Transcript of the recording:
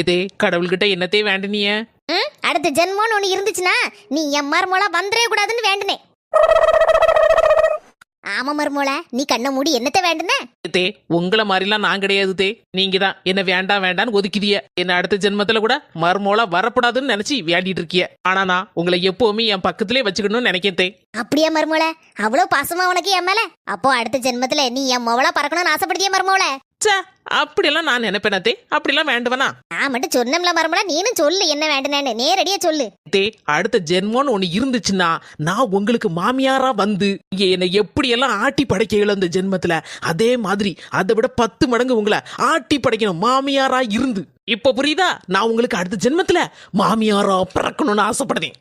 இதே கடவுள்கிட்ட என்னத்தே வேண்டினிய? அடுத்த ஜென்மம்னு ஒண்ணு இருந்துச்சுன்னா நீ என் மருமோளா வந்துடவே கூடாதுன்னு வேண்டுனேன். ஆமா மருமோள, நீ கண்ணை மூடி என்னத்த வேண்டுன? தே உங்களை மாதிரிலாம் நான் கிடையாது தே. நீங்க தான் என்ன வேண்டாம் வேண்டான்னு ஒதுக்கிதிய. என்ன அடுத்த ஜென்மத்துல கூட மருமோளா வரப்படாதுன்னு நினைச்சு வேண்டிட்டு இருக்கிய. ஆனா நான் உங்களை எப்பவுமே என் பக்கத்திலே வச்சுக்கணும்னு நினைக்கேன் தே. அப்படியா மருமோள? அவ்வளவு பாசமா உனக்கு என் மேல? அப்போ அடுத்த ஜென்மத்துல நீ என் மொவளா பறக்கணும்னு ஆசைப்படுதிய மருமோள? சே அப்படியெல்லாம் நான் நினைப்பேனே. அப்படிலாம் வேண்டுவனா? நான் மட்டும் சொன்னம்ல மருமோள, நீனும் சொல்லு என்ன வேண்டுனேன்னு. நேரடியா சொல்லு தே. அடுத்த ஜென்மம்னு ஒண்ணு இருந்துச்சுன்னா நான் உங்களுக்கு மாமியாரா வந்து இங்க என்ன எப்படியெல்லாம் ஆட்டி படைக்கல இந்த ஜென்மத்துல, அதே மாதிரி அதை விட 10 மடங்கு உங்களை ஆட்டி படைக்கணும் மாமியாரா இருந்து. இப்ப புரியுதா? நான் உங்களுக்கு அடுத்த ஜென்மத்துல மாமியாரா பிறக்கணும்னு ஆசைப்படுறேன்.